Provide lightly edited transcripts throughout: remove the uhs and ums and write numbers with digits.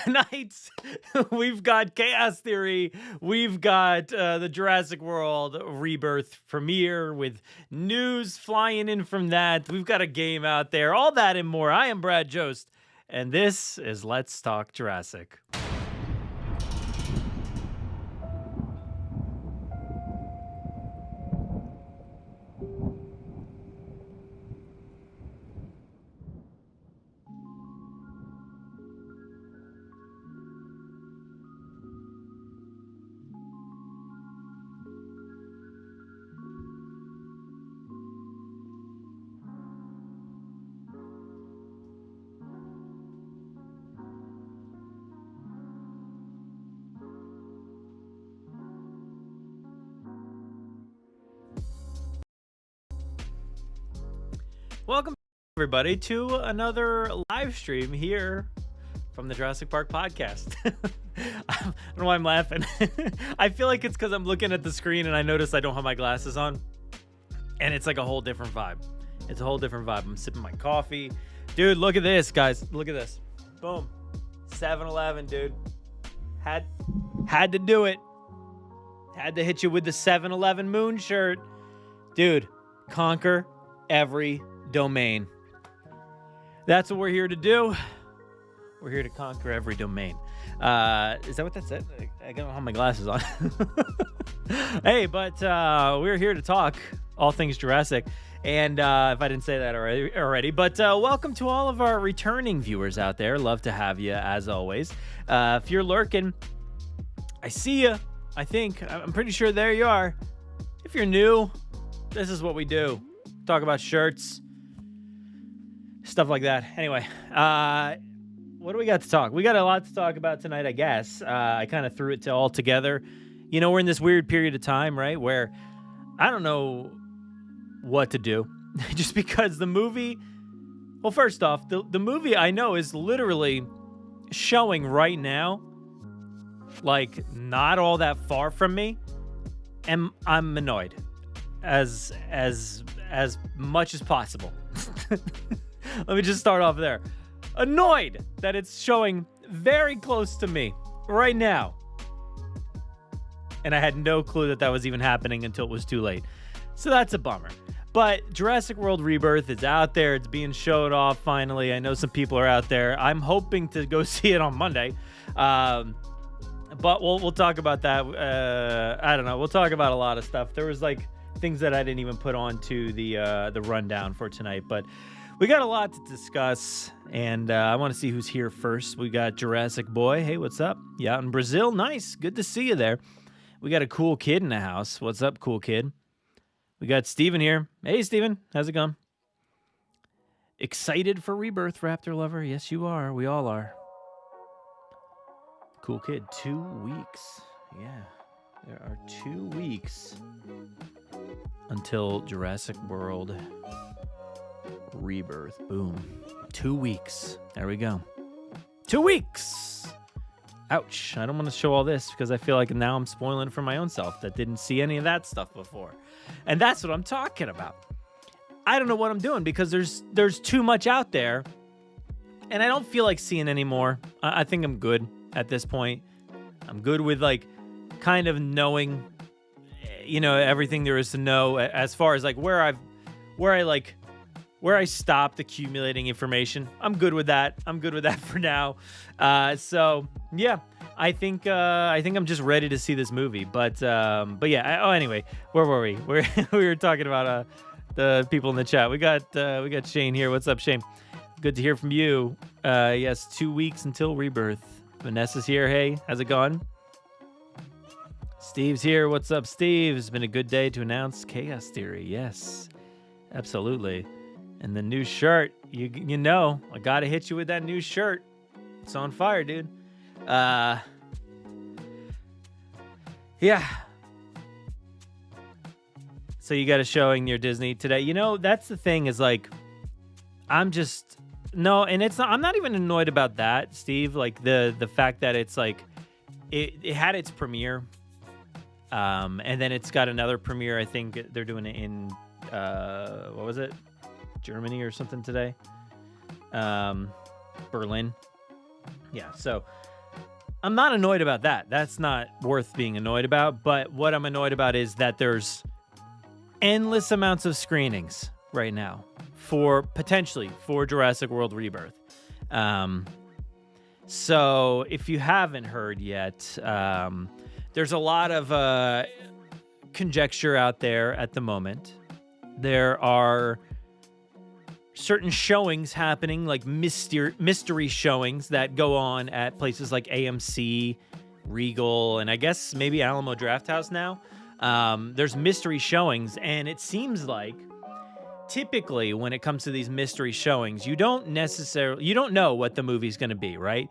tonight we've got Chaos Theory. We've got the Jurassic World Rebirth premiere with news flying in from that. We've got a game out there, all that and more. I am Brad Jost, and this is Let's Talk Jurassic. Welcome, everybody, to another live stream here from the Jurassic Park Podcast. I don't know why I'm laughing. I feel like it's because I'm looking at the screen and I notice I don't have my glasses on. And it's like a whole different vibe. It's a whole different vibe. I'm sipping my coffee. Dude, look at this, guys. Look at this. Boom. 7-Eleven, dude. Had to do it. Had to hit you with the 7-Eleven moon shirt. Dude, conquer every domain. That's what we're here to do. We're here to conquer every domain. Is that what that said? I don't have my glasses on. Hey, but we're here to talk all things Jurassic. And if I didn't say that already. But welcome to all of our returning viewers out there. Love to have you, as always. If you're lurking, I see you. I'm pretty sure there you are. If you're new, this is what we do. Talk about shirts, stuff like that. Anyway, what do we got to talk? We got a lot to talk about tonight, I guess. I kind of threw it all together. You know, we're in this weird period of time, right, where I don't know what to do. Just because the movie, well, first off, the movie I know is literally showing right now, like, not all that far from me, and I'm annoyed as much as possible. Let me just start off there. Annoyed that it's showing very close to me right now. And I had no clue that was even happening until it was too late. So that's a bummer. But Jurassic World Rebirth is out there. It's being showed off finally. I know some people are out there. I'm hoping to go see it on Monday. But we'll talk about that. I don't know. We'll talk about a lot of stuff. There was like things that I didn't even put onto the rundown for tonight, but we got a lot to discuss, and I want to see who's here first. We got Jurassic Boy. Hey, what's up? You out in Brazil? Nice. Good to see you there. We got a cool kid in the house. What's up, cool kid? We got Steven here. Hey, Steven. How's it going? Excited for Rebirth, Raptor Lover? Yes, you are. We all are. Cool kid. 2 weeks. Yeah. There are 2 weeks until Jurassic World Rebirth. Boom. 2 weeks. There we go. 2 weeks. Ouch. I don't want to show all this because I feel like now I'm spoiling for my own self that didn't see any of that stuff before. And that's what I'm talking about. I don't know what I'm doing because there's too much out there and I don't feel like seeing any more. I think I'm good at this point. I'm good with like kind of knowing, you know, everything there is to know as far as like where I stopped accumulating information. I'm good with that. I'm good with that for now. So yeah, I think I'm just ready to see this movie. But yeah. Anyway, where were we? We were talking about the people in the chat. We got Shane here. What's up, Shane? Good to hear from you. Yes, 2 weeks until Rebirth. Vanessa's here. Hey, how's it going? Steve's here. What's up, Steve? It's been a good day to announce Chaos Theory. Yes, absolutely. And the new shirt, you know, I gotta hit you with that new shirt. It's on fire, dude. Yeah. So you got a showing near Disney today. You know, that's the thing is like, I'm not even annoyed about that, Steve. Like the fact that it's like, it had its premiere. And then it's got another premiere. I think they're doing it in, what was it? Germany or something today. Berlin. Yeah. So I'm not annoyed about that. That's not worth being annoyed about. But what I'm annoyed about is that there's endless amounts of screenings right now for Jurassic World Rebirth. So if you haven't heard yet, there's a lot of conjecture out there at the moment. There are certain showings happening, like mystery showings that go on at places like AMC, Regal, and I guess maybe Alamo Drafthouse now. There's mystery showings, and it seems like typically when it comes to these mystery showings, you don't know what the movie's going to be, right?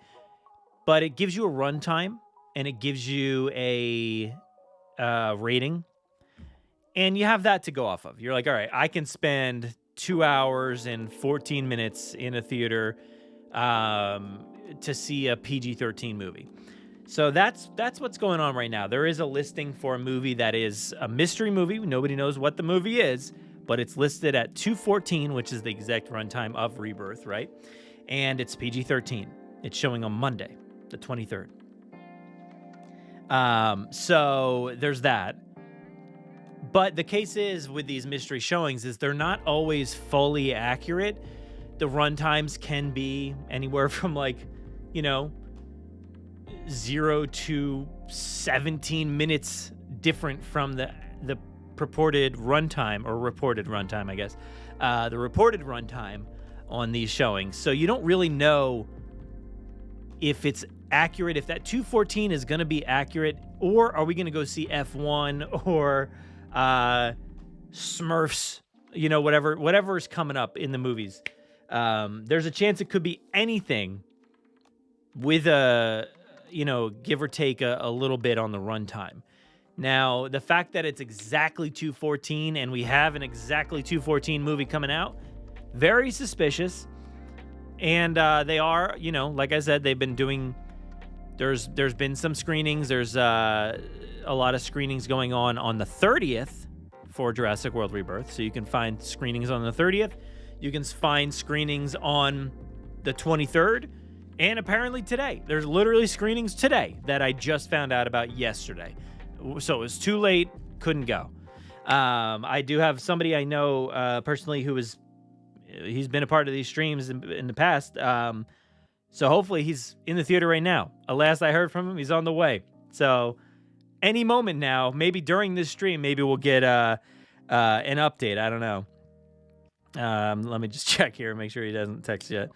But it gives you a runtime, and it gives you a rating, and you have that to go off of. You're like, all right, I can spend 2 hours and 14 minutes in a theater to see a PG-13 movie. So that's what's going on right now. There is a listing for a movie that is a mystery movie. Nobody knows what the movie is, but it's listed at 2:14, which is the exact runtime of Rebirth, right? And it's PG-13. It's showing on Monday, the 23rd. So there's that. But the case is with these mystery showings is they're not always fully accurate. The runtimes can be anywhere from 0 to 17 minutes different from the purported runtime, or reported runtime, I guess. The reported runtime on these showings. So you don't really know if it's accurate, if that 2:14 is going to be accurate, or are we going to go see F1 or Smurfs, whatever is coming up in the movies. There's a chance it could be anything with give or take a little bit on the runtime. Now, the fact that it's exactly 2:14 and we have an exactly 2:14 movie coming out, very suspicious. And they are, like I said, they've been doing. There's been some screenings. There's a lot of screenings going on the 30th for Jurassic World Rebirth. So you can find screenings on the 30th. You can find screenings on the 23rd. And apparently today. There's literally screenings today that I just found out about yesterday. So it was too late. Couldn't go. I do have somebody I know personally he's been a part of these streams in the past. So hopefully he's in the theater right now. Last I heard from him, he's on the way. So any moment now, maybe during this stream, maybe we'll get an update. I don't know. Let me just check here, make sure he doesn't text yet.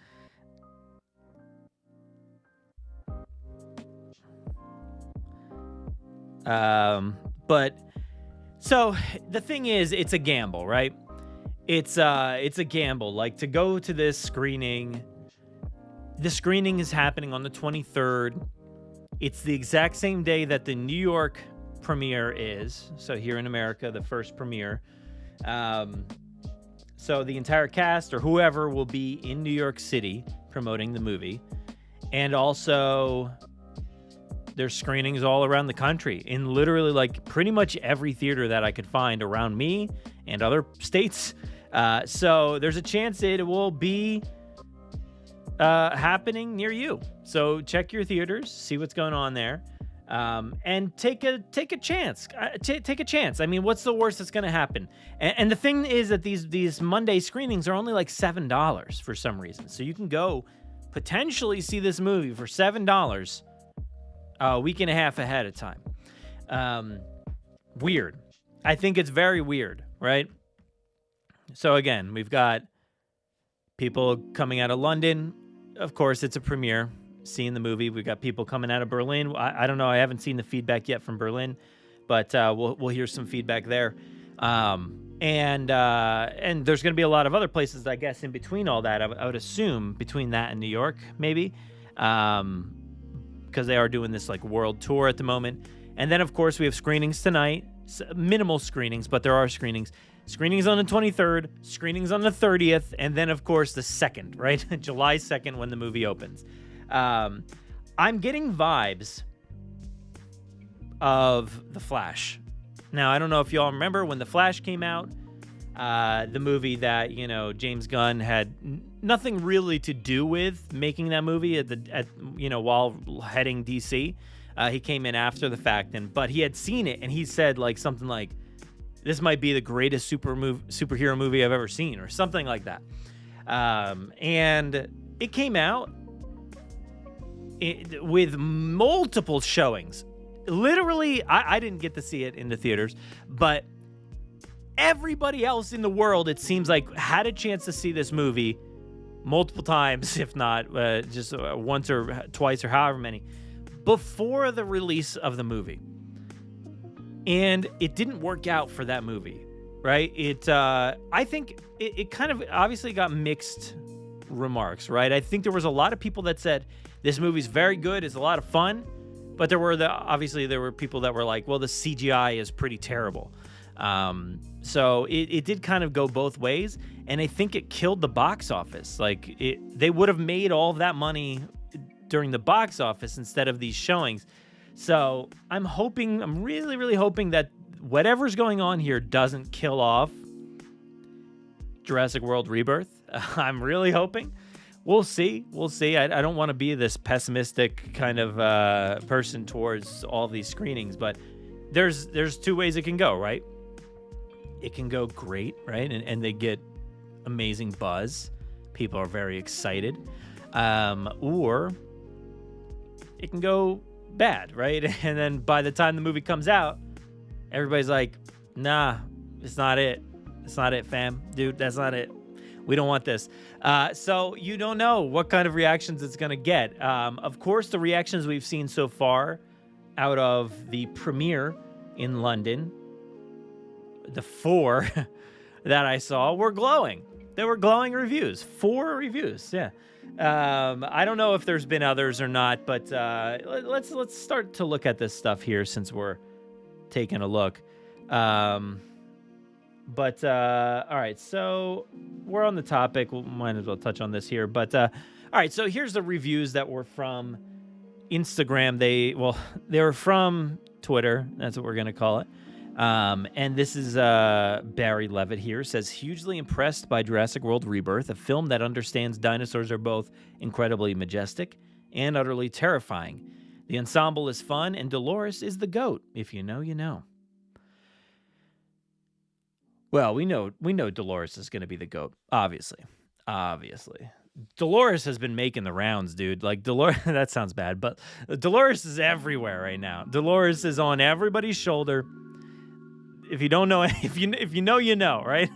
But so the thing is, it's a gamble, right? It's a gamble. Like, to go to this screening, the screening is happening on the 23rd. It's the exact same day that the New York premiere is. So here in America, the first premiere. So the entire cast or whoever will be in New York City promoting the movie. And also there's screenings all around the country in literally pretty much every theater that I could find around me and other states. So there's a chance it will be happening near you. So check your theaters, see what's going on there, and take a chance. Take a chance. I mean, what's the worst that's going to happen? And the thing is that these Monday screenings are only $7 for some reason. So you can go potentially see this movie for $7 a week and a half ahead of time. Weird. I think it's very weird, right? So again, we've got people coming out of London. Of course, it's a premiere, seeing the movie. We've got people coming out of Berlin. I don't know. I haven't seen the feedback yet from Berlin, but we'll hear some feedback there. And there's going to be a lot of other places, I guess, in between all that. I would assume between that and New York, maybe, because they are doing this world tour at the moment. And then, of course, we have screenings tonight. Minimal screenings, but there are screenings. Screenings on the 23rd, screenings on the 30th, and then, of course, the 2nd, right? July 2nd when the movie opens. I'm getting vibes of The Flash. Now, I don't know if y'all remember when The Flash came out. the movie that, James Gunn had nothing really to do with making that movie while heading DC. He came in after the fact, but he had seen it, and he said like something like, "This might be the greatest superhero movie I've ever seen," or something like that. And it came out with multiple showings. Literally, I didn't get to see it in the theaters, but everybody else in the world, it seems like, had a chance to see this movie multiple times, if not just once or twice or however many, before the release of the movie. And it didn't work out for that movie, right? I think it kind of obviously got mixed remarks, right? I think there was a lot of people that said this movie's very good, it's a lot of fun, but there were people that were like, well, the CGI is pretty terrible. So it did kind of go both ways, and I think it killed the box office. Like, they would have made all of that money during the box office instead of these showings. So I'm really, really hoping that whatever's going on here doesn't kill off Jurassic World Rebirth. I'm really hoping. We'll see. I don't want to be this pessimistic kind of person towards all these screenings, but there's two ways it can go, right? It can go great, right? And they get amazing buzz. People are very excited. Or it can go bad, right? And then by the time the movie comes out, everybody's like, nah, it's not it. It's not it, fam. Dude, that's not it. We don't want this. So you don't know what kind of reactions it's going to get. Of course, the reactions we've seen so far out of the premiere in London, the 4 that I saw, were glowing. They were glowing reviews. 4 reviews, yeah. I don't know if there's been others or not, but let's start to look at this stuff here since we're taking a look. But all right, so we're on the topic. We might as well touch on this here. But all right, so here's the reviews that were from Instagram. They were from Twitter. That's what we're gonna call it. And this is Barry Levitt here, says, hugely impressed by Jurassic World Rebirth, a film that understands dinosaurs are both incredibly majestic and utterly terrifying. The ensemble is fun, and Dolores is the GOAT. If you know, you know. Well, we know Dolores is going to be the GOAT, obviously. Dolores has been making the rounds, dude. Like, Dolores, that sounds bad, but Dolores is everywhere right now. Dolores is on everybody's shoulder. If you don't know, if you know, you know, right?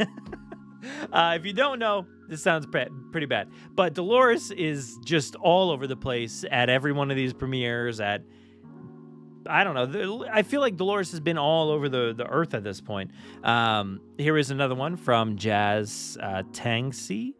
If you don't know, this sounds pretty bad. But Dolores is just all over the place at every one of these premieres. I don't know. I feel like Dolores has been all over the earth at this point. Here is another one from Jazz Tangsy.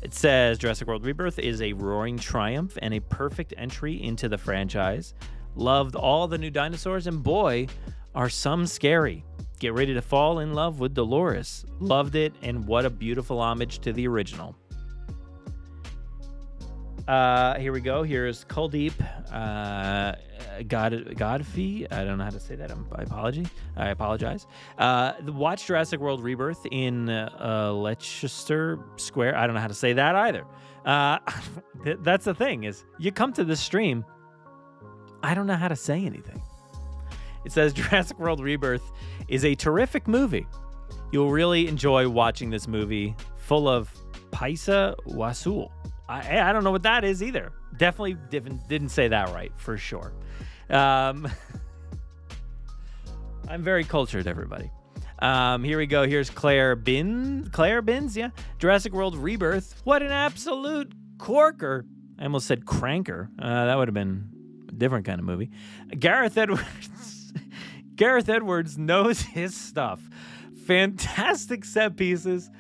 It says, Jurassic World Rebirth is a roaring triumph and a perfect entry into the franchise. Loved all the new dinosaurs, and boy, are some scary. Get ready to fall in love with Dolores. Loved it, and what a beautiful homage to the original. Here we go. Here's Kuldeep Godfrey. I don't know how to say that. I apologize. Watch Jurassic World Rebirth in Leicester Square. I don't know how to say that either. That's the thing, is you come to this stream, I don't know how to say anything. It says Jurassic World Rebirth is a terrific movie. You'll really enjoy watching this movie, full of Paisa Wasul. I don't know what that is either. Definitely didn't say that right, for sure. I'm very cultured, everybody. Here we go. Here's Claire Bins, yeah. Jurassic World Rebirth. What an absolute corker. I almost said cranker. That would have been a different kind of movie. Gareth Edwards knows his stuff. Fantastic set pieces,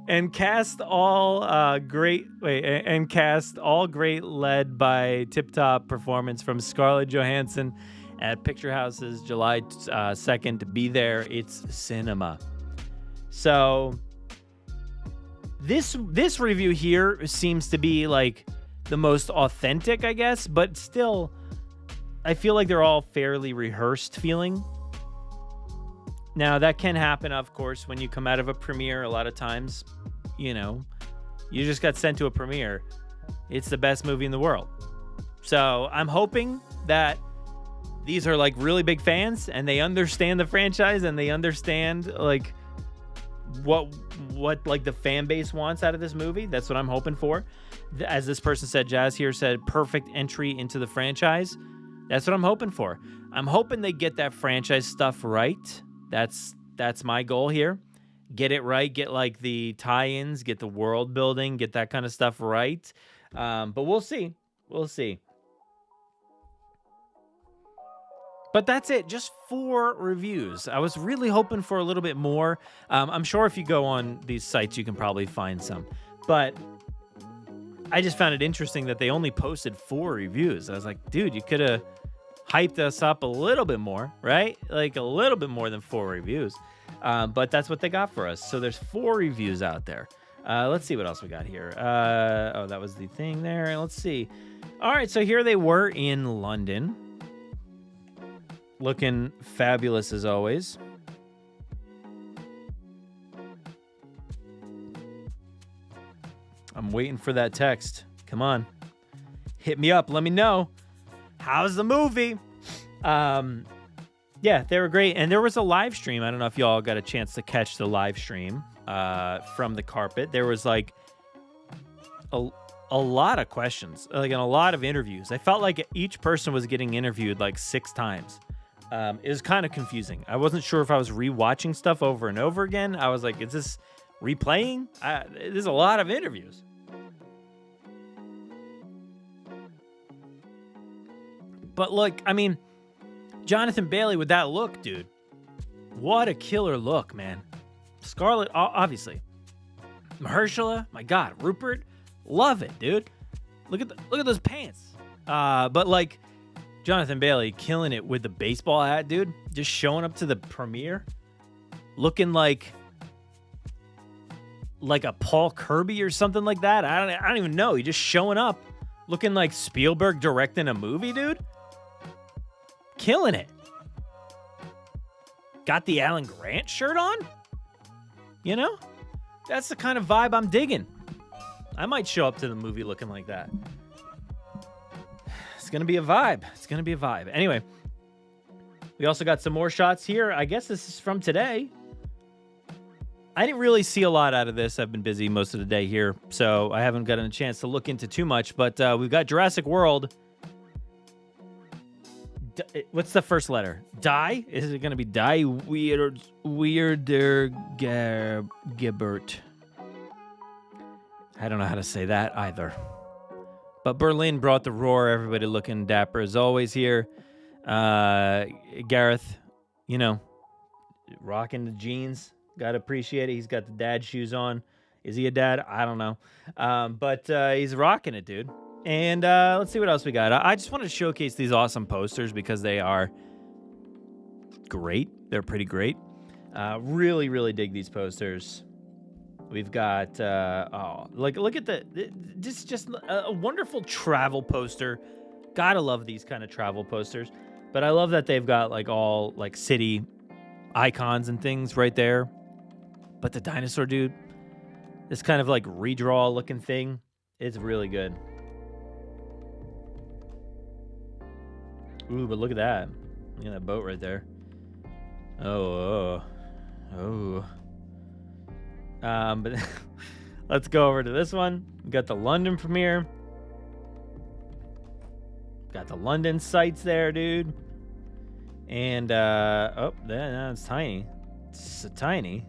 and cast all great, led by tip-top performance from Scarlett Johansson at Picture House's July 2nd. Be there, it's cinema. So this review here seems to be like the most authentic, I guess, but still, I feel like they're all fairly rehearsed feeling. Now, that can happen, of course, when you come out of a premiere. A lot of times, you just got sent to a premiere. It's the best movie in the world. So I'm hoping that these are like really big fans and they understand the franchise and they understand like what like the fan base wants out of this movie. That's what I'm hoping for. As this person said, Jazz here said, perfect entry into the franchise. That's what I'm hoping for. I'm hoping they get that franchise stuff right. That's my goal here. Get it right. Get like the tie-ins, get the world building, get that kind of stuff right. But we'll see. We'll see. But that's it. Just 4 reviews. I was really hoping for a little bit more. I'm sure if you go on these sites, you can probably find some. But I just found it interesting that they only posted 4 reviews. I was like, dude, you could have hyped us up a little bit more, right? Like a little bit more than 4 reviews. But that's what they got for us. So there's 4 reviews out there. Let's see what else we got here. Oh, that was the thing there. Let's see. All right, so here they were in London. Looking fabulous as always. I'm waiting for that text. Come on. Hit me up. Let me know. How's the movie? Yeah, they were great. And there was a live stream. I don't know if y'all got a chance to catch the live stream from the carpet. There was like a lot of questions, like in a lot of interviews. I felt like each person was getting interviewed like 6 times. It was kind of confusing. I wasn't sure if I was rewatching stuff over and over again. I was like, is this replaying? There's a lot of interviews. But look, I mean, Jonathan Bailey with that look, dude. What a killer look, man. Scarlett, obviously. Mahershala, my God. Rupert, love it, dude. Look at those pants. But like, Jonathan Bailey killing it with the baseball hat, dude. Just showing up to the premiere, looking like a Paul Kirby or something like that. I don't even know. He just showing up, looking like Spielberg directing a movie, dude. Killing it. Got the Alan Grant shirt on. You know, that's the kind of vibe I'm digging. I might show up to the movie looking like that. It's going to be a vibe. It's going to be a vibe. Anyway, we also got some more shots here. I guess this is from today. I didn't really see a lot out of this. I've been busy most of the day here, so I haven't gotten a chance to look into too much. But we've got Jurassic World. What's the first letter? Die? Is it going to be Die? Weirder Gebert. I don't know how to say that either. But Berlin brought the roar. Everybody looking dapper as always here. Gareth, rocking the jeans. Got to appreciate it. He's got the dad shoes on. Is he a dad? I don't know. But he's rocking it, dude. And let's see what else we got. I just want to showcase these awesome posters because they are great. They're pretty great. Really, really dig these posters. We've got, look at just a wonderful travel poster. Gotta love these kind of travel posters. But I love that they've got like all like city icons and things right there. But the dinosaur dude, this kind of like redraw looking thing, it's really good. Ooh, but look at that. Look at that boat right there. Oh. But let's go over to this one. We got the London premiere. Got the London sites there, dude. And it's tiny. It's so tiny.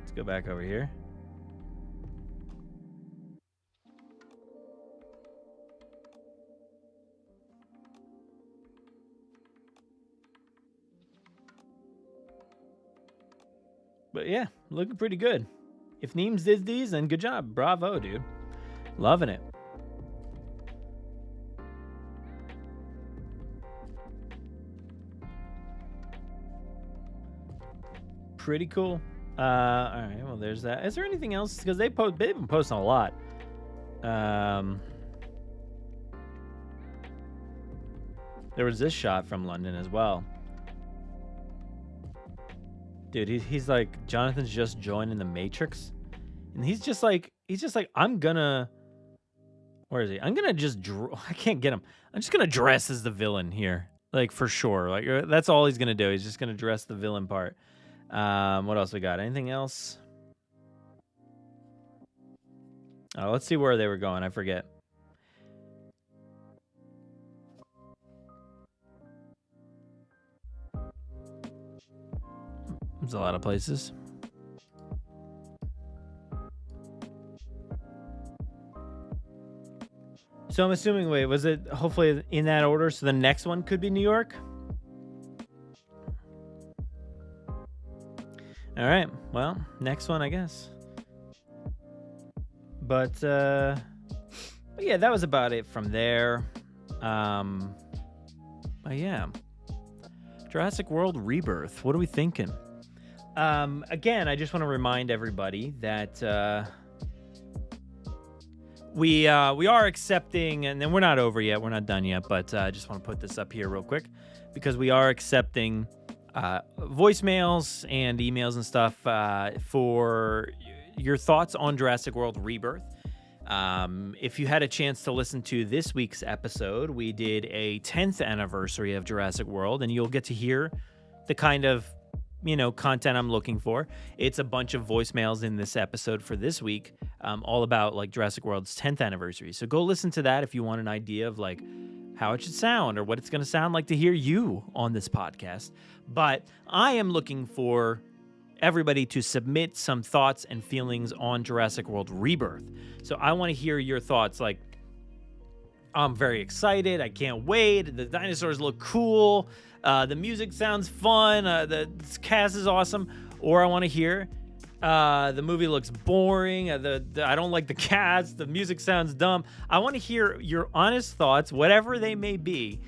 Let's go back over here. But yeah, looking pretty good. If Neems did these, then good job. Bravo, dude. Loving it. Pretty cool. All right, well, there's that. Is there anything else? Because they've been posting a lot. There was this shot from London as well. Dude, he's like, Jonathan's just joined in the Matrix. And he's just like, I'm gonna, where is he? I'm gonna just, I can't get him. I'm just gonna dress as the villain here. Like, for sure. Like, that's all he's gonna do. He's just gonna dress the villain part. What else we got? Anything else? Oh, let's see where they were going. I forget. There's a lot of places. So I'm assuming, wait, was it hopefully in that order? So the next one could be New York? All right. Well, next one, I guess. But yeah, that was about it from there. But yeah. Jurassic World Rebirth. What are we thinking? Again, I just want to remind everybody that we are accepting, and then we're not over yet. We're not done yet, but I just want to put this up here real quick because we are accepting voicemails and emails and stuff for your thoughts on Jurassic World Rebirth. If you had a chance to listen to this week's episode, we did a 10th anniversary of Jurassic World, and you'll get to hear the kind of, content I'm looking for. It's a bunch of voicemails in this episode for this week, all about like Jurassic World's 10th anniversary. So go listen to that if you want an idea of like how it should sound or what it's going to sound like to hear you on this podcast. But I am looking for everybody to submit some thoughts and feelings on Jurassic World Rebirth. So I want to hear your thoughts. Like, I'm very excited. I can't wait. The dinosaurs look cool. The music sounds fun. The cast is awesome. Or I want to hear the movie looks boring. I don't like the cast. The music sounds dumb. I want to hear your honest thoughts, whatever they may be,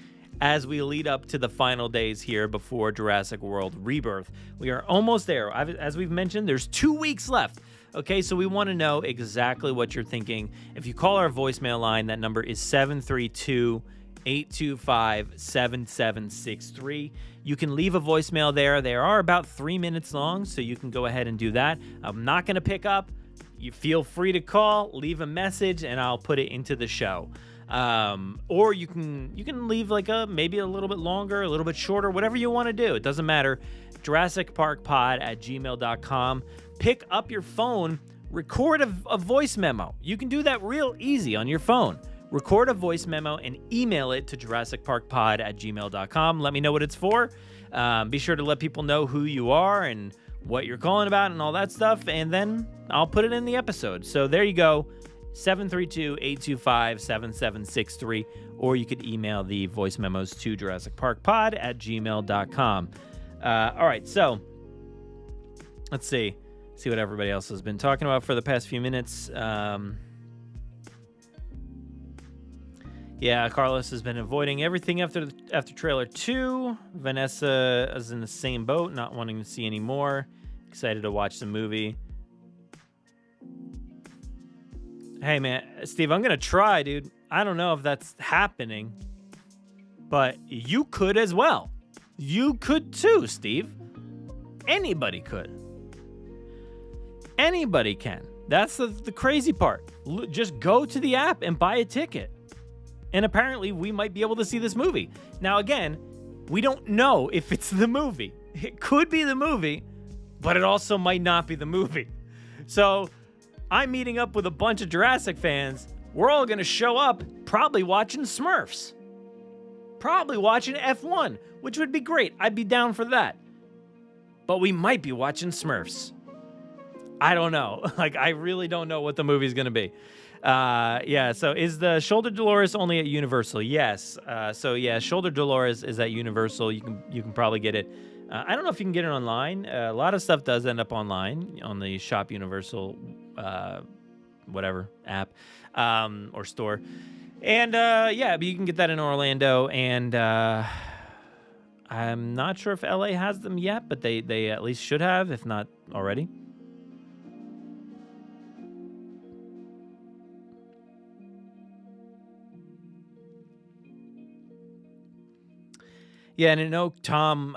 as we lead up to the final days here before Jurassic World Rebirth. We are almost there. As we've mentioned, there's 2 weeks left. Okay, so we want to know exactly what you're thinking. If you call our voicemail line, that number is 732-825-7763. You can leave a voicemail there. They are about 3 minutes long, so you can go ahead and do that. I'm not going to pick up. You feel free to call, leave a message, and I'll put it into the show. Or you can leave like maybe a little bit longer, a little bit shorter, whatever you want to do. It doesn't matter. JurassicParkPod@gmail.com. Pick up your phone, record a voice memo. You can do that real easy on your phone. Record a voice memo and email it to JurassicParkPod@gmail.com. Let me know what it's for. Be sure to let people know who you are and what you're calling about and all that stuff, and then I'll put it in the episode. So there you go. 732-825-7763, or you could email the voice memos to JurassicParkPod@gmail.com. All right, so let's see what everybody else has been talking about for the past few minutes. Yeah, Carlos has been avoiding everything after trailer 2. Vanessa is in the same boat, not wanting to see any more. Excited to watch the movie. Hey, man, Steve, I'm going to try, dude. I don't know if that's happening, but you could as well. You could too, Steve. Anybody could. Anybody can. That's the crazy part. Just go to the app and buy a ticket. And apparently we might be able to see this movie. Now, again, we don't know if it's the movie. It could be the movie, but it also might not be the movie. So I'm meeting up with a bunch of Jurassic fans. We're all going to show up probably watching Smurfs. Probably watching F1, which would be great. I'd be down for that. But we might be watching Smurfs. I don't know. Like, I really don't know what the movie's going to be. Yeah, so is the Shoulder Dolores only at Universal? Yes. So yeah, Shoulder Dolores is at Universal. You can probably get it. I don't know if you can get it online. A lot of stuff does end up online on the Shop Universal whatever app or store. And yeah, but you can get that in Orlando, and I'm not sure if LA has them yet, but they at least should have, if not already. Yeah, and I know Tom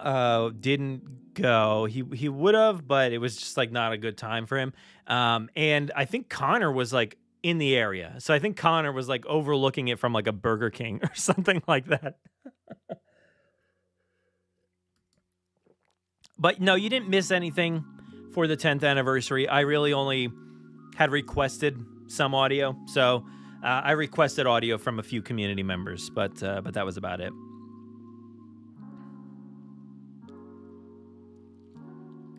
didn't go. He would have, but it was just like not a good time for him. And I think Connor was like in the area. So I think Connor was like overlooking it from like a Burger King or something like that. But no, you didn't miss anything for the 10th anniversary. I really only had requested some audio. So I requested audio from a few community members, but that was about it.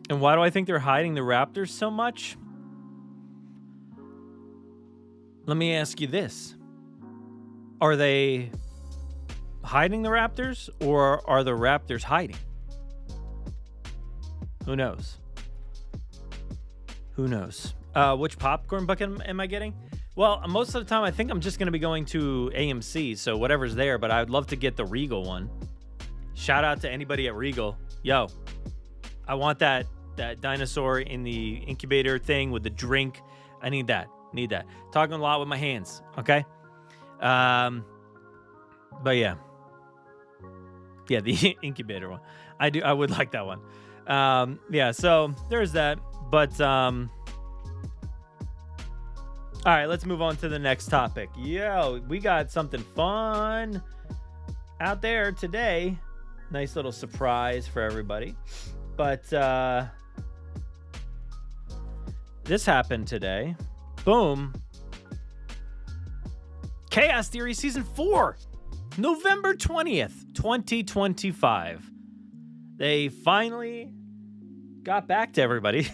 And why do I think they're hiding the raptors so much? Let me ask you this. Are they hiding the raptors, or are the raptors hiding? Who knows? Who knows? Which popcorn bucket am I getting? Well, most of the time I think I'm just going to be going to AMC, so whatever's there, but I would love to get the Regal one. Shout out to anybody at Regal. Yo, I want that dinosaur in the incubator thing with the drink. I need that. Talking a lot with my hands, okay? But yeah. Yeah, the incubator one. I would like that one. Yeah, so there's that. But all right, let's move on to the next topic. Yo, we got something fun out there today. Nice little surprise for everybody. But this happened today. Boom. Chaos Theory Season 4. November 20th, 2025. They finally got back to everybody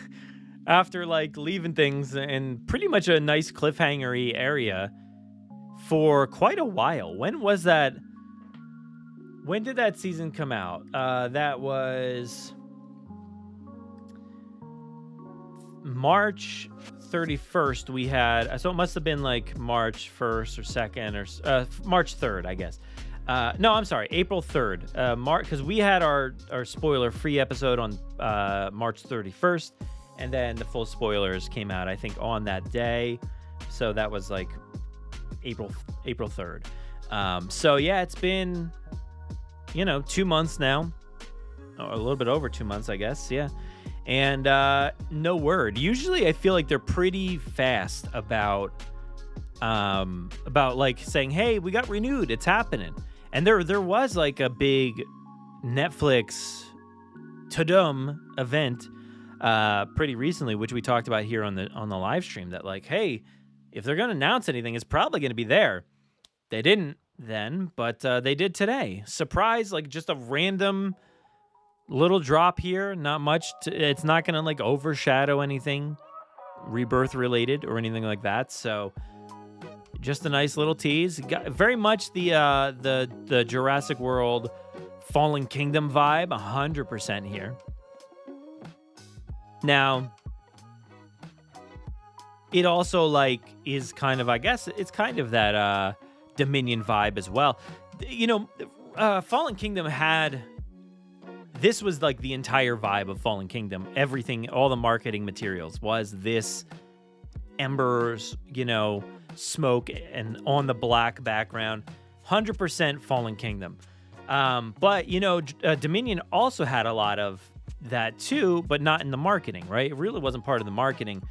after like leaving things in pretty much a nice cliffhanger-y area for quite a while. When was that? When did that season come out? That was March 31st. We had, so it must have been like March 1st or 2nd or March 3rd, I guess. No, I'm sorry, April 3rd. Because we had our spoiler-free episode on March 31st, and then the full spoilers came out, I think, on that day. So that was like April 3rd. So yeah, it's been, 2 months now. Or a little bit over 2 months, I guess. Yeah. And no word. Usually I feel like they're pretty fast about like saying, hey, we got renewed, it's happening. And there was like a big Netflix ta-dum event pretty recently, which we talked about here on the live stream, that like, hey, if they're going to announce anything, it's probably going to be there. They didn't then, but they did today. Surprise, like just a random little drop here, not much. It's not going to like overshadow anything Rebirth related or anything like that. So just a nice little tease. Got very much the Jurassic World Fallen Kingdom vibe, 100% here. Now, it also like is kind of, I guess it's kind of that Dominion vibe as well. Fallen Kingdom had, this was like the entire vibe of Fallen Kingdom. Everything, all the marketing materials was this embers, smoke and on the black background, 100% Fallen Kingdom. But Dominion also had a lot of that too, but not in the marketing, right? It really wasn't part of the marketing.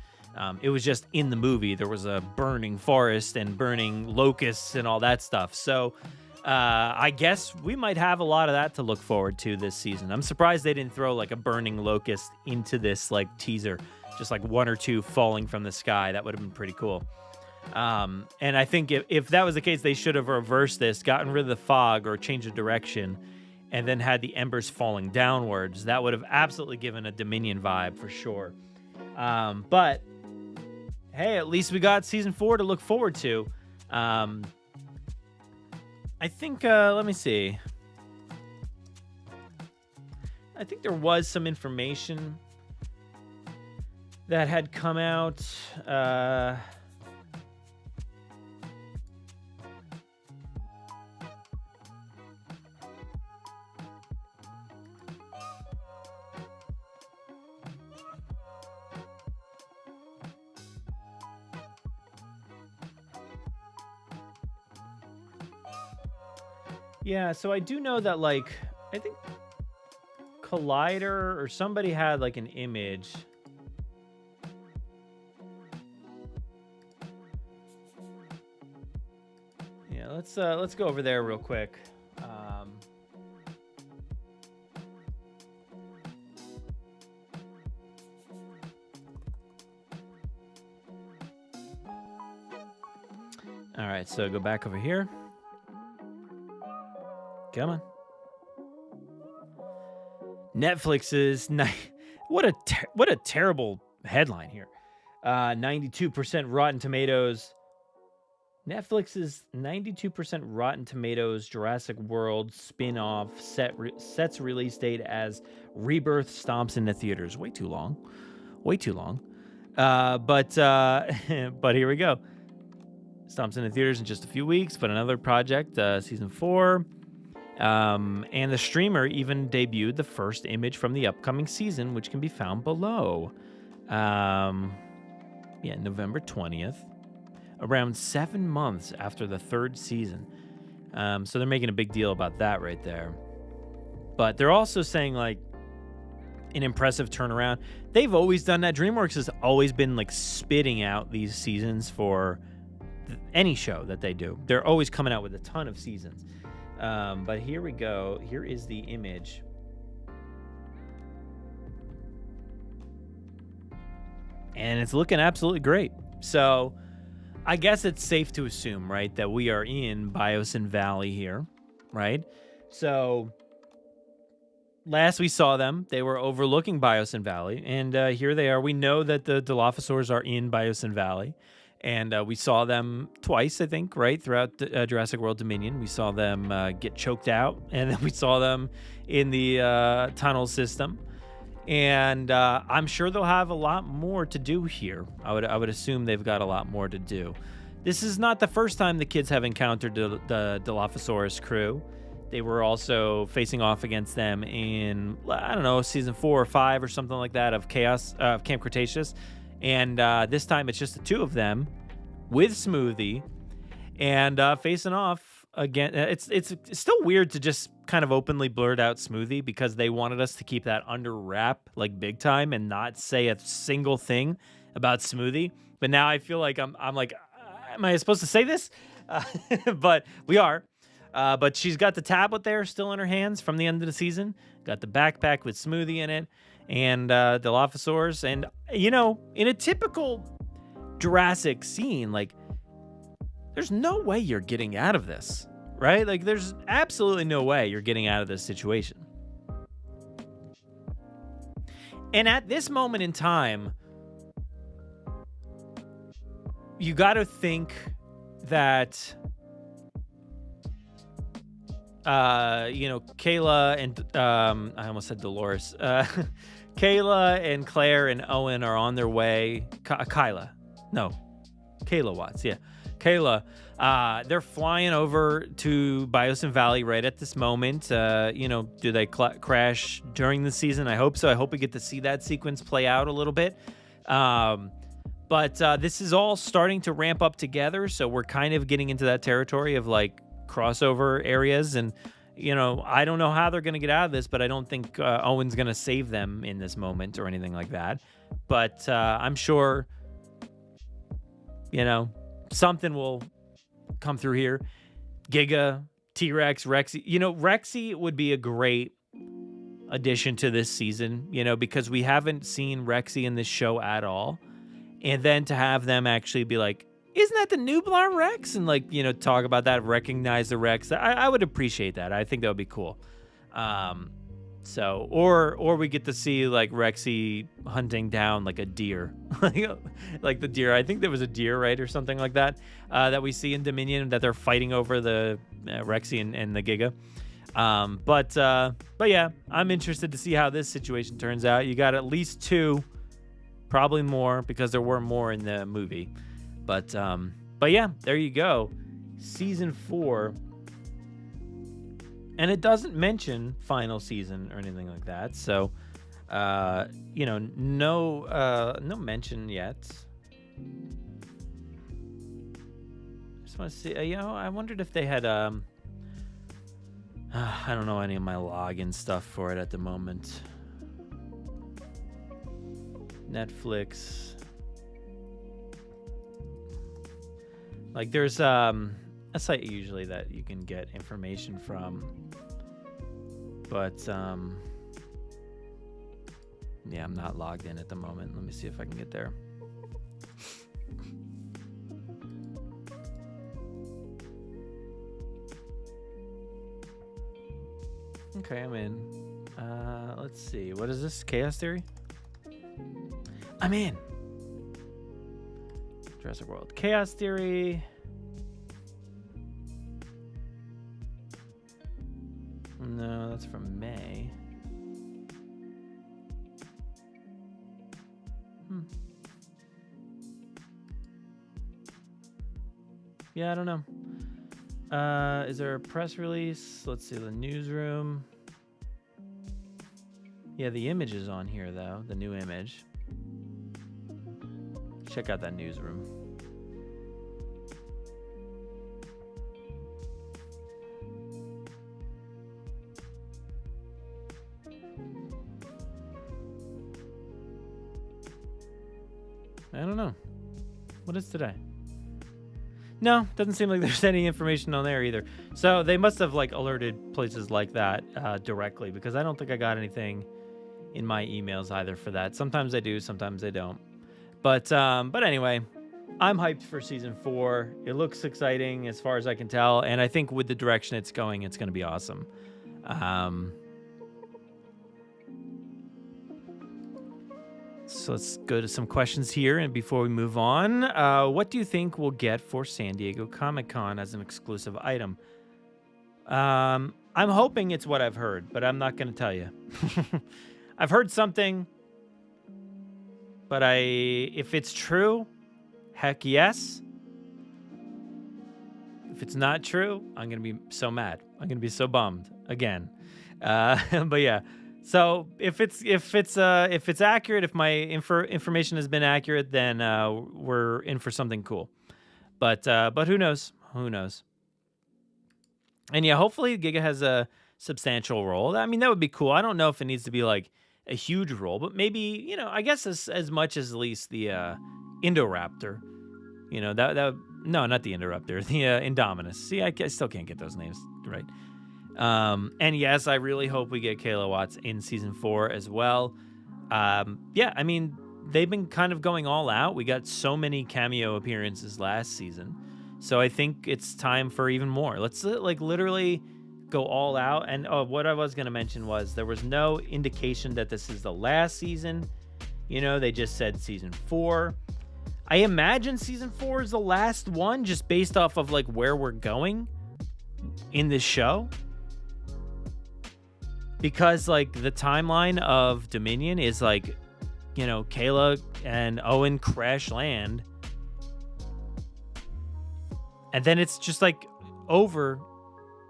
It was just in the movie. There was a burning forest and burning locusts and all that stuff. So I guess we might have a lot of that to look forward to this season. I'm surprised they didn't throw like a burning locust into this like teaser, just like one or two falling from the sky. That would have been pretty cool. And I think if that was the case, they should have reversed this, gotten rid of the fog or changed the direction, and then had the embers falling downwards. That would have absolutely given a Dominion vibe for sure. But hey, at least we got season 4 to look forward to. I think, let me see. I think there was some information that had come out. Yeah, so I do know that, like, I think Collider or somebody had like an image. Yeah, let's go over there real quick. All right, so go back over here. Come on. Netflix's what a terrible headline here. 92% Rotten Tomatoes. Netflix's 92% Rotten Tomatoes Jurassic World spin-off sets release date as Rebirth stomps into theaters. Way too long. But here we go. Stomps into theaters in just a few weeks, but another project, season 4. And the streamer even debuted the first image from the upcoming season, which can be found below. November 20th. Around 7 months after the third season. So they're making a big deal about that right there. But they're also saying, like, an impressive turnaround. They've always done that. DreamWorks has always been, like, spitting out these seasons for any show that they do. They're always coming out with a ton of seasons. But here we go. Here is the image. And it's looking absolutely great. So I guess it's safe to assume, right, that we are in Biosyn Valley here, right? So last we saw them, they were overlooking Biosyn Valley, and here they are. We know that the Dilophosaurs are in Biosyn Valley, and we saw them twice, I think, right, throughout Jurassic World Dominion. We saw them get choked out, and then we saw them in the tunnel system. And I'm sure they'll have a lot more to do here. I would assume they've got a lot more to do. This is not the first time the kids have encountered the Dilophosaurus crew. They were also facing off against them in, I don't know, season 4 or 5 or something like that of Camp Cretaceous. And this time it's just the two of them with Smoothie and facing off again. It's still weird to just kind of openly blurt out Smoothie because they wanted us to keep that under wrap, like big time, and not say a single thing about Smoothie. But now I feel like I'm like, am I supposed to say this? But we are. But she's got the tablet there still in her hands from the end of the season. Got the backpack with Smoothie in it, and Dilophosaurs. And, you know, in a typical Jurassic scene, like, there's no way you're getting out of this, right? Like, there's absolutely no way you're getting out of this situation. And at this moment in time, you got to think that, Kayla and, I almost said Dolores, Kayla and Claire and Owen are on their way. Kayla Watts, yeah. Kayla, they're flying over to Biosyn Valley right at this moment. Do they crash during the season? I hope so. I hope we get to see that sequence play out a little bit. But this is all starting to ramp up together, so we're kind of getting into that territory of, like, crossover areas. And, I don't know how they're going to get out of this, but I don't think Owen's going to save them in this moment or anything like that. But I'm sure, something will come through here. Giga, T-Rex, Rexy. Rexy would be a great addition to this season, because we haven't seen Rexy in this show at all. And then to have them actually be like, isn't that the newborn Rex? And, like, talk about that, recognize the Rex. I would appreciate that. I think that would be cool. Or we get to see, like, Rexy hunting down, like, a deer. Like the deer. I think there was a deer, right, or something like that, that we see in Dominion, that they're fighting over the Rexy and the Giga. But yeah, I'm interested to see how this situation turns out. You got at least 2, probably more, because there were more in the movie. But yeah, there you go. Season 4. And it doesn't mention final season or anything like that. So, no mention yet. Just want to see, I wondered if they had, I don't know any of my login stuff for it at the moment. Netflix. Like there's a site usually that you can get information from. But yeah, I'm not logged in at the moment. Let me see if I can get there. Okay, I'm in. Let's see. What is this? Chaos Theory? I'm in. Jurassic World. Chaos Theory. No, that's from May. Yeah, I don't know. Is there a press release? Let's see, the newsroom. Yeah, the image is on here, though. The new image. Check out that newsroom. I don't know. What is today? No, doesn't seem like there's any information on there either. So they must have like alerted places like that directly, because I don't think I got anything in my emails either for that. Sometimes I do, sometimes I don't. But anyway, I'm hyped for season 4. It looks exciting as far as I can tell, and I think with the direction it's going to be awesome. So let's go to some questions here, and before we move on, what do you think we'll get for San Diego Comic-Con as an exclusive item? I'm hoping it's what I've heard, but I'm not going to tell you. I've heard something, but if it's true, heck yes. If it's not true, I'm going to be so mad. I'm going to be so bummed again. But yeah. So if it's accurate, if my information has been accurate, then we're in for something cool. But who knows? Who knows? And yeah, hopefully Giga has a substantial role. I mean, that would be cool. I don't know if it needs to be like a huge role, but maybe, I guess as much as at least the Indoraptor. No, not the Indoraptor, the Indominus. See, I still can't get those names right. And yes, I really hope we get Kayla Watts in season 4 as well. Yeah, I mean, they've been kind of going all out. We got so many cameo appearances last season. So I think it's time for even more. Let's literally go all out. And what I was going to mention was there was no indication that this is the last season. They just said season 4. I imagine season 4 is the last one just based off of where we're going in this show. Because the timeline of Dominion is Kayla and Owen crash land. And then it's just over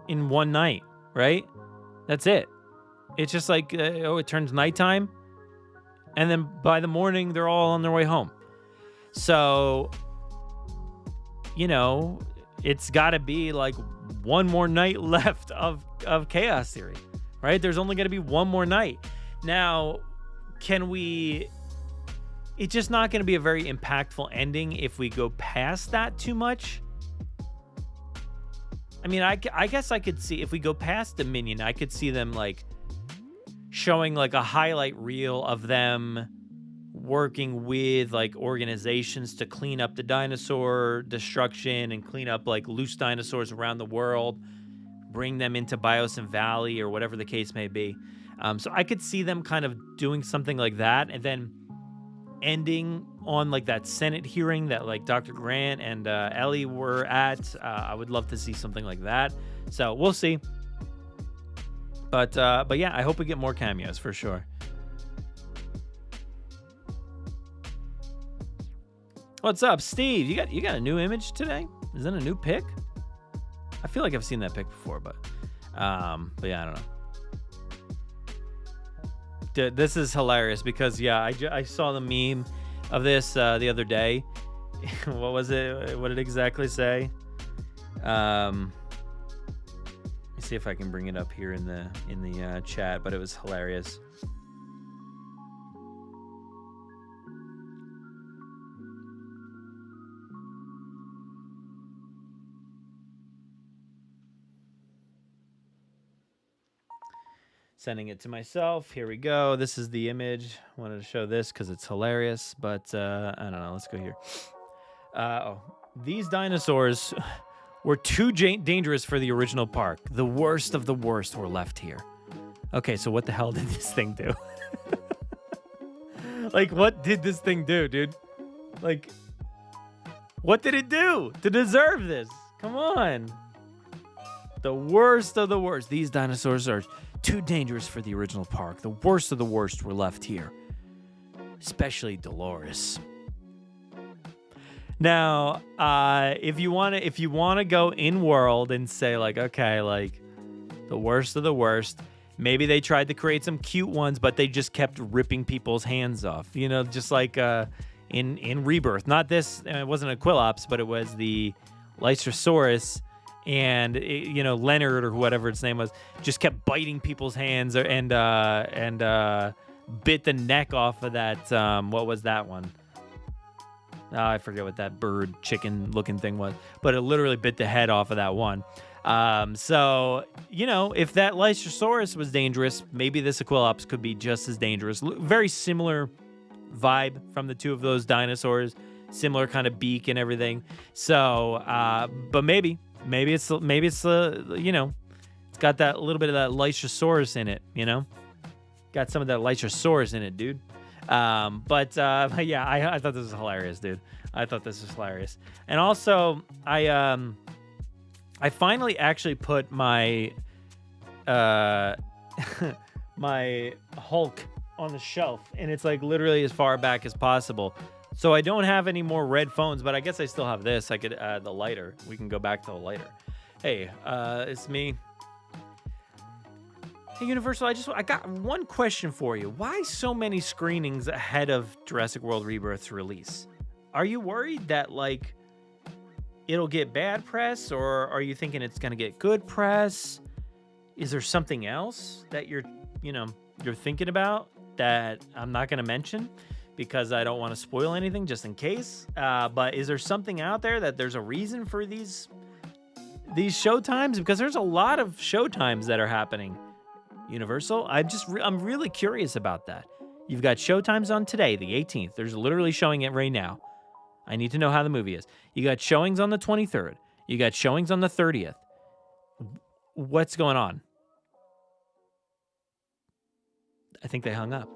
in one night, right? That's it. It's just it turns nighttime. And then by the morning, they're all on their way home. So, it's got to be one more night left of Chaos Theory. Right? There's only going to be one more night. Now, it's just not going to be a very impactful ending if we go past that too much. I mean, I guess I could see, if we go past Dominion, I could see them showing a highlight reel of them working with organizations to clean up the dinosaur destruction and clean up loose dinosaurs around the world. Bring them into Biosyn Valley or whatever the case may be. So I could see them kind of doing something like that and then ending on that Senate hearing that Dr. Grant and Ellie were at. I would love to see something like that. So we'll see. But yeah, I hope we get more cameos for sure. What's up, Steve? You got a new image today? Is that a new pic? I feel like I've seen that pic before, but yeah, I don't know. This is hilarious because I saw the meme of this the other day. What was it? What did it exactly say? Let me see see if I can bring it up here in the chat, but it was hilarious. Sending it to myself. Here we go. This is the image. Wanted to show this because it's hilarious, but I don't know. Let's go here. These dinosaurs were too dangerous for the original park. The worst of the worst were left here. Okay, so what the hell did this thing do? Like, what did this thing do, dude? Like, what did it do to deserve this? Come on. The worst of the worst. These dinosaurs are too dangerous for the original park. The worst of the worst were left here. Especially Dolores. Now, if you want to go in world and say like, okay, like the worst of the worst, maybe they tried to create some cute ones, but they just kept ripping people's hands off. You know, just like in Rebirth. Not this. It wasn't a Quillops, but it was the Lysosaurus. And Leonard or whatever its name was just kept biting people's hands and bit the neck off of that. What was that one? Oh, I forget what that bird chicken looking thing was, but it literally bit the head off of that one. So if that Lysosaurus was dangerous, maybe this Aquilops could be just as dangerous. Very similar vibe from the two of those dinosaurs, similar kind of beak and everything. So, but maybe it's it's got that little bit of that Lysosaurus in it, got some of that Lysosaurus in it, dude. But yeah, I thought this was hilarious, dude. I thought this was hilarious. And also I finally actually put my my Hulk on the shelf, and it's like literally as far back as possible. So I don't have any more red phones, but I guess I still have this. I could the lighter. We can go back to the lighter. Hey, it's me. Hey, Universal, I got one question for you. Why so many screenings ahead of Jurassic World Rebirth's release? Are you worried that like it'll get bad press, or are you thinking it's gonna get good press? Is there something else that you're thinking about that I'm not gonna mention? Because I don't want to spoil anything just in case. But is there something out there that there's a reason for these showtimes? Because there's a lot of showtimes that are happening. Universal, I'm really curious about that. You've got showtimes on today, the 18th. There's literally showing it right now. I need to know how the movie is. You got showings on the 23rd. You got showings on the 30th. What's going on? I think they hung up.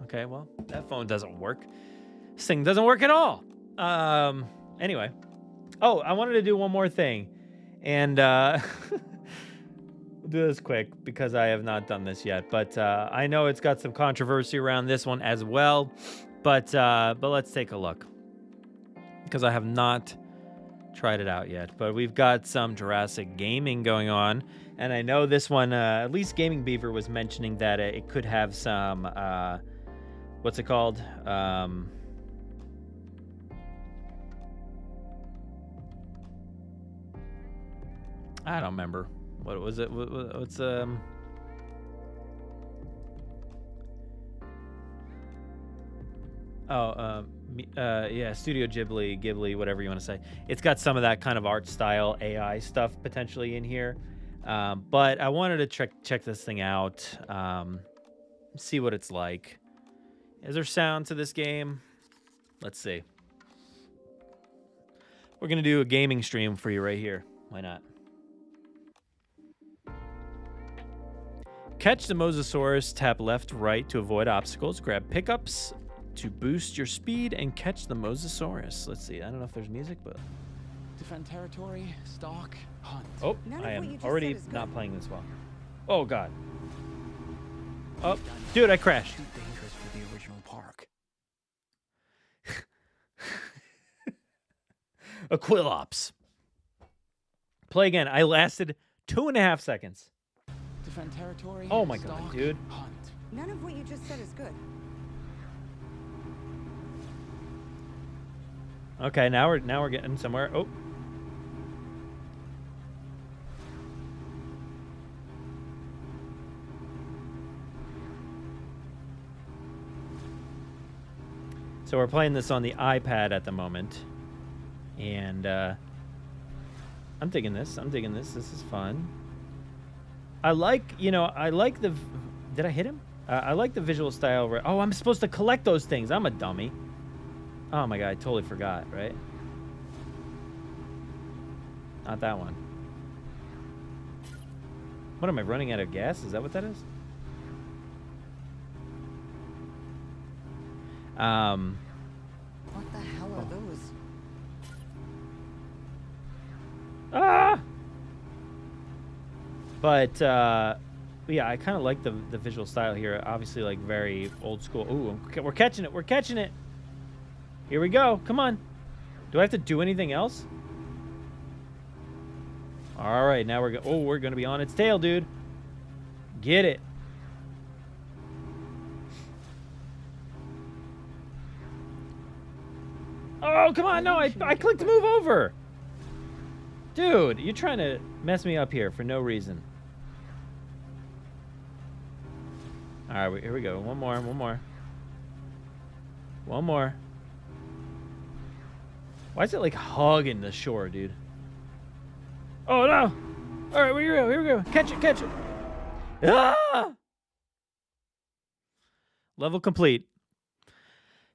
Okay, well, that phone doesn't work. This thing doesn't work at all. Anyway. Oh, I wanted to do one more thing. And we'll do this quick because I have not done this yet. But I know it's got some controversy around this one as well. But let's take a look. Because I have not tried it out yet. But we've got some Jurassic gaming going on. And I know this one, at least Gaming Beaver was mentioning that it could have some... what's it called? I don't remember. What was it? What's yeah, Studio Ghibli, whatever you want to say. It's got some of that kind of art style AI stuff potentially in here. But I wanted to check this thing out, see what it's like. Is there sound to this game? Let's see. We're going to do a gaming stream for you right here. Why not? Catch the Mosasaurus, tap left, right to avoid obstacles. Grab pickups to boost your speed and catch the Mosasaurus. Let's see. I don't know if there's music, but... Defend territory, stalk, hunt. Oh, I am already not playing this well. Oh, God. Oh, dude, I crashed. Aquilops. Play again. I lasted 2.5 seconds. Defend territory. Oh my God, dude. Hunt. None of what you just said is good. Okay, now we're getting somewhere. Oh. So we're playing this on the iPad at the moment. And I'm digging this. This is fun. I like the... Did I hit him? I like the visual style. Oh, I'm supposed to collect those things. I'm a dummy. Oh my god, I totally forgot, right? Not that one. What am I, running out of gas? Is that what that is? What the hell are those? Ah! But, yeah, I kind of like the visual style here. Obviously, like, very old school. Ooh, we're catching it. We're catching it. Here we go. Come on. Do I have to do anything else? All right, now we're going to be on its tail, dude. Get it. Oh, come on. No, I clicked to move over. Dude, you're trying to mess me up here for no reason. All right, here we go. One more. Why is it like hugging the shore, dude? Oh, no. All right, here we go. Catch it. Ah! Level complete.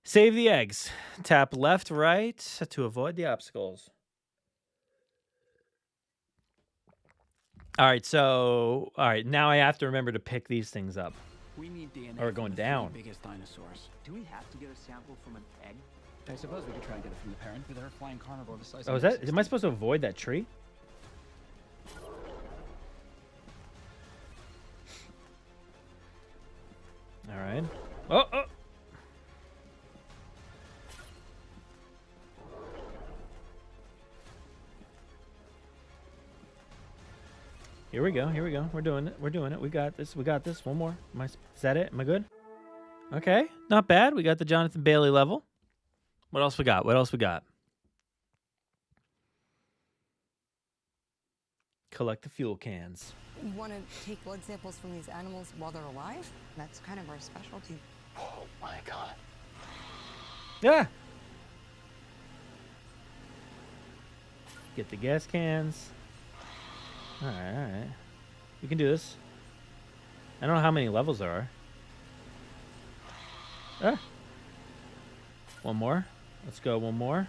Save the eggs. Tap left, right to avoid the obstacles. All right, now I have to remember to pick these things up. We need DNA. Or going from the down. three biggest dinosaurs. Do we have to get a sample from an egg? I suppose we could try and get it from the parent, but they're a flying carnivore the size Oh, of is that? Am I supposed to avoid that tree? All right. Oh. Here we go. We're doing it. We got this. One more. Is that it? Am I good? Okay. Not bad. We got the Jonathan Bailey level. What else we got? Collect the fuel cans. You want to take blood samples from these animals while they're alive? That's kind of our specialty. Oh my god. Yeah. Get the gas cans. All right. We can do this. I don't know how many levels there are. Ah. One more. Let's go one more.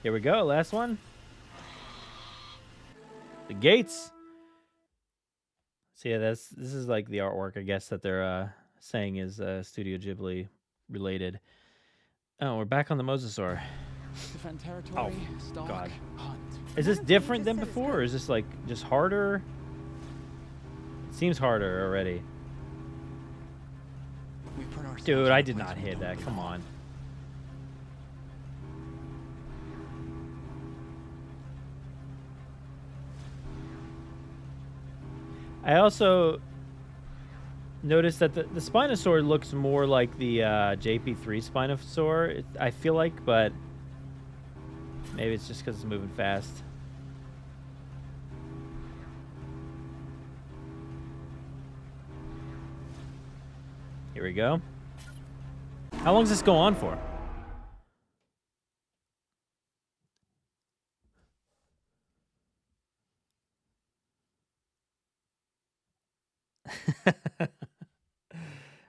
Here we go. Last one. The gates. So yeah, this is like the artwork, I guess, that they're saying is Studio Ghibli related. Oh, we're back on the mosasaur. Defend territory. Stalk. God. Hunt. Is this different than before, or is this like just harder? It seems harder already. We put ourselves Dude, in I a did place not we hit don't that. Come belong. on. I also noticed that the Spinosaur looks more like the JP3 Spinosaur, I feel like, but maybe it's just because it's moving fast. Here we go. How long does this go on for?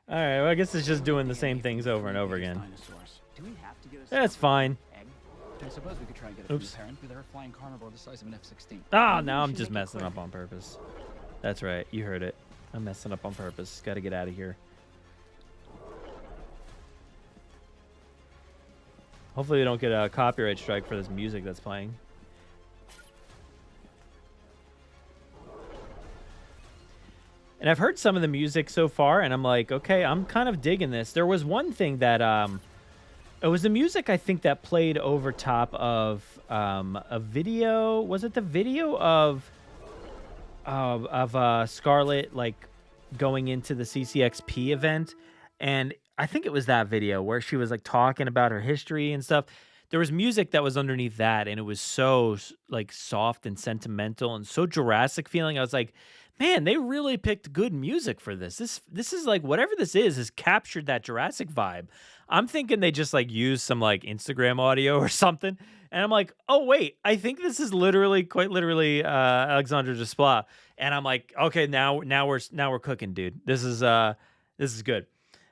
All right, well, I guess it's just doing the same things over and over again. Dinosaurs. Do we have to get a That's fine. egg? I suppose we could try and get it from Oops. the parent, but they're a flying carnivore the size of an F-16. Ah, now I'm just messing up on purpose. That's right, you heard it. I'm messing up on purpose. Got to get out of here. Hopefully we don't get a copyright strike for this music that's playing. And I've heard some of the music so far, and I'm like, okay, I'm kind of digging this. There was one thing that, it was the music, I think, that played over top of a video. Was it the video of Scarlett, like, going into the CCXP event? And I think it was that video where she was, like, talking about her history and stuff. there was music that was underneath that, and it was so like soft and sentimental and so Jurassic feeling. I was like, man, they really picked good music for this. This is like, whatever this is has captured that Jurassic vibe. I'm thinking they just like used some like Instagram audio or something. And I'm like, oh wait, I think this is quite literally Alexandre Desplat. And I'm like, okay, now we're cooking, dude. This is good.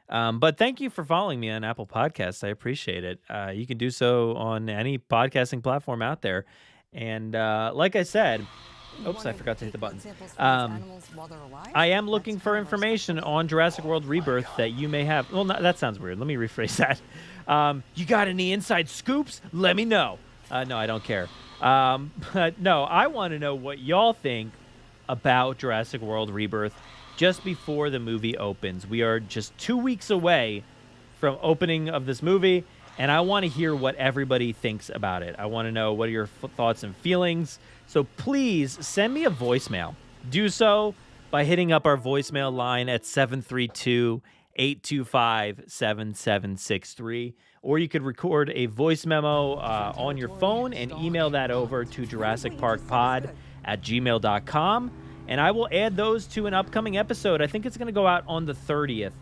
But thank you for following me on Apple Podcasts. I appreciate it. You can do so on any podcasting platform out there. And like I said, oops, I forgot to hit the button. I am looking for information on Jurassic World Rebirth that you may have. Well, that sounds weird. Let me rephrase that. You got any inside scoops? Let me know. No, I don't care. But no, I want to know what y'all think about Jurassic World Rebirth just before the movie opens. We are just 2 weeks away from opening of this movie, and I want to hear what everybody thinks about it. I want to know what are your thoughts and feelings. So please send me a voicemail. Do so by hitting up our voicemail line at 732-825-7763. Or you could record a voice memo on your phone and email that over to JurassicParkPod@gmail.com. And I will add those to an upcoming episode. I think it's going to go out on the 30th.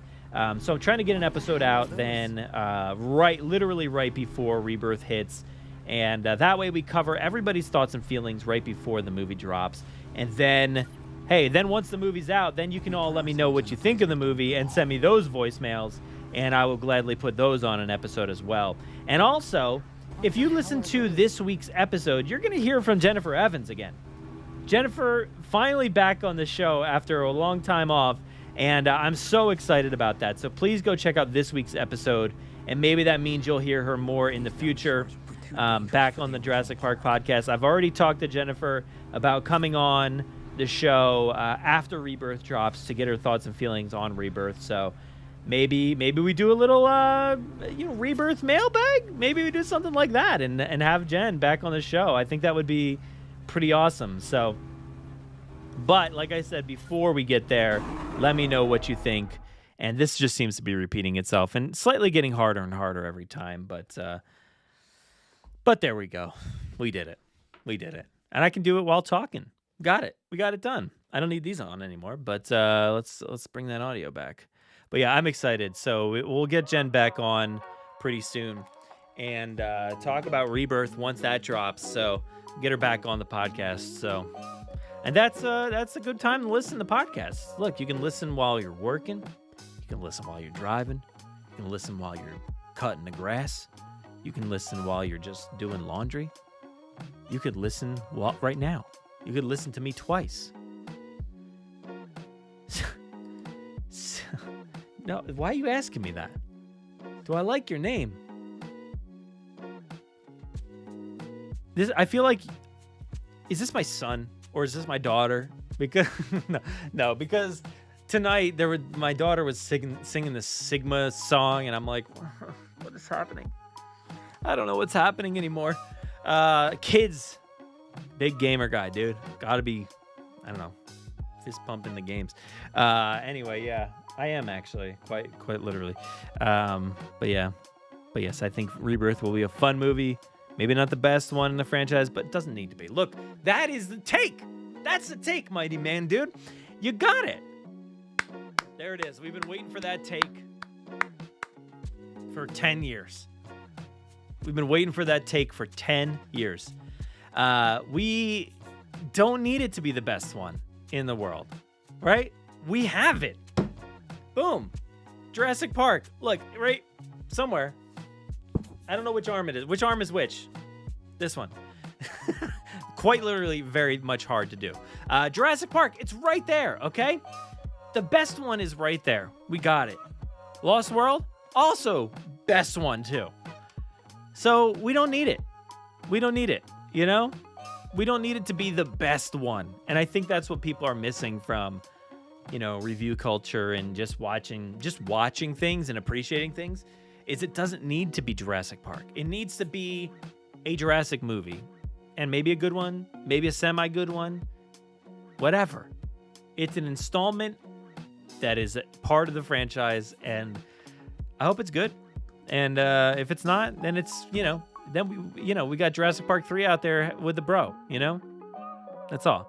So I'm trying to get an episode out then literally right before Rebirth hits. And that way we cover everybody's thoughts and feelings right before the movie drops. And then, then once the movie's out, then you can all let me know what you think of the movie and send me those voicemails. And I will gladly put those on an episode as well. And also, if you listen to this week's episode, you're going to hear from Jennifer Evans again. Jennifer finally back on the show after a long time off. And I'm so excited about that. So please go check out this week's episode. And maybe that means you'll hear her more in the future. Back on the Jurassic Park podcast. I've already talked to Jennifer about coming on the show after Rebirth drops to get her thoughts and feelings on Rebirth. So maybe we do a little Rebirth mailbag. Maybe we do something like that and have Jen back on the show. I think that would be pretty awesome. So, but like I said before we get there, let me know what you think. And this just seems to be repeating itself and slightly getting harder and harder every time. But there we go. We did it. And I can do it while talking. Got it. We got it done. I don't need these on anymore, but let's bring that audio back. But yeah, I'm excited. So we'll get Jen back on pretty soon and talk about Rebirth once that drops. So get her back on the podcast. So, and that's a good time to listen to podcasts. Look, you can listen while you're working. You can listen while you're driving. You can listen while you're cutting the grass. You can listen while you're just doing laundry. You could listen right now. You could listen to me twice. No, why are you asking me that? Do I like your name? I feel like, is this my son or is this my daughter? Because no, because tonight my daughter was singing the Sigma song, and I'm like, what is happening? I don't know what's happening anymore. Kids, big gamer guy, dude. Gotta be, I don't know, fist pumping the games. Anyway, yeah, I am actually quite literally. But yes, I think Rebirth will be a fun movie. Maybe not the best one in the franchise, but it doesn't need to be. Look, that is the take. That's the take, mighty man, dude. You got it. There it is. We've been waiting for that take for 10 years. We've been waiting for that take for 10 years. We don't need it to be the best one in the world, right? We have it. Boom. Jurassic Park. Look, right somewhere. I don't know which arm it is. Which arm is which? This one. Quite literally very much hard to do. Jurassic Park, it's right there, okay? The best one is right there. We got it. Lost World, also best one too. So we don't need it. We don't need it, you know? We don't need it to be the best one. And I think that's what people are missing from, review culture and just watching things and appreciating things, is it doesn't need to be Jurassic Park. It needs to be a Jurassic movie. And maybe a good one, maybe a semi-good one, whatever. It's an installment that is part of the franchise, and I hope it's good. And if it's not, then it's, then we got Jurassic Park 3 out there with the bro, That's all.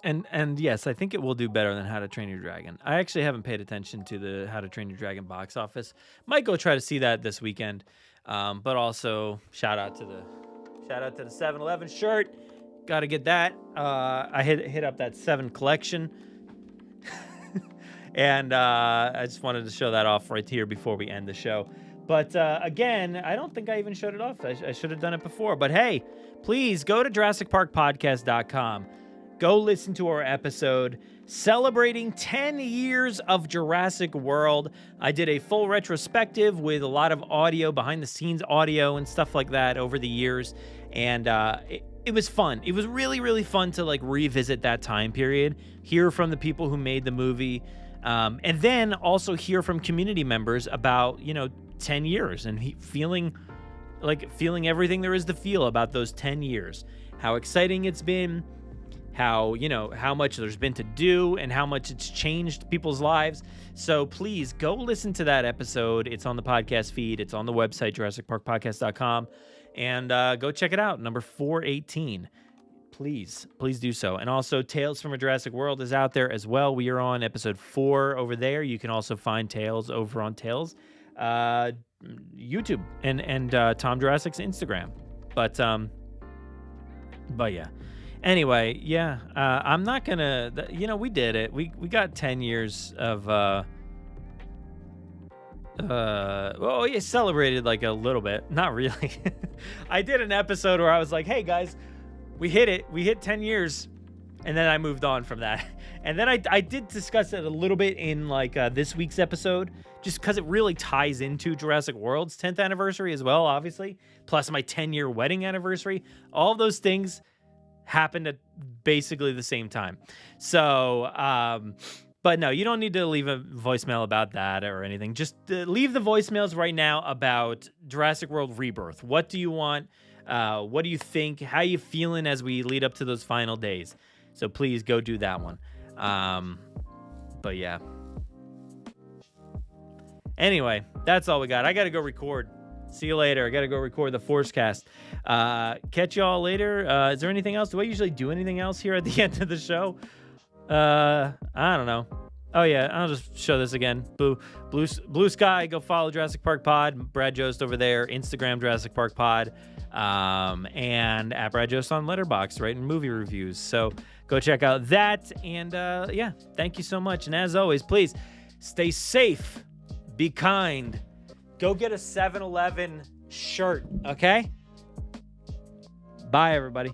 And yes, I think it will do better than How to Train Your Dragon. I actually haven't paid attention to the How to Train Your Dragon box office. Might go try to see that this weekend. But also shout out to the 7-Eleven shirt. Got to get that. I hit up that 7 collection. And I just wanted to show that off right here before we end the show. But again, I don't think I even showed it off. I should have done it before. But hey, please go to JurassicParkPodcast.com. Go listen to our episode celebrating 10 years of Jurassic World. I did a full retrospective with a lot of audio, behind-the-scenes audio and stuff like that over the years. And it was fun. It was really, really fun to revisit that time period, hear from the people who made the movie, and then also hear from community members about, 10 years and feeling everything there is to feel about those 10 years. How exciting it's been, how much there's been to do and how much it's changed people's lives. So please go listen to that episode. It's on the podcast feed. It's on the website, JurassicParkPodcast.com. And go check it out, number 418. Please do so. And also, Tales from a Jurassic World is out there as well. We are on episode 4 over there. You can also find Tales over on Tales YouTube and Tom Jurassic's Instagram. But yeah. Anyway, yeah, I'm not gonna, we did it. We got 10 years of, celebrated a little bit. Not really. I did an episode where I was like, hey guys, we hit it. We hit 10 years. And then I moved on from that. And then I did discuss it a little bit in this week's episode, just because it really ties into Jurassic World's 10th anniversary as well, obviously, plus my 10-year wedding anniversary. All of those things happened at basically the same time. So, but no, you don't need to leave a voicemail about that or anything. Just leave the voicemails right now about Jurassic World Rebirth. What do you want? What do you think? How you feeling as we lead up to those final days? So please go do that one. But yeah. Anyway, that's all we got. I got to go record. See you later. I got to go record the Forcecast. Catch y'all later. Is there anything else? Do I usually do anything else here at the end of the show? I don't know. Oh, yeah. I'll just show this again. Blue Sky. Go follow Jurassic Park Pod. Brad Jost over there. Instagram Jurassic Park Pod. And at Brad Jost on Letterboxd, writing movie reviews. So go check out that. And yeah, thank you so much. And as always, please stay safe. Be kind. Go get a 7-Eleven shirt, okay? Bye, everybody.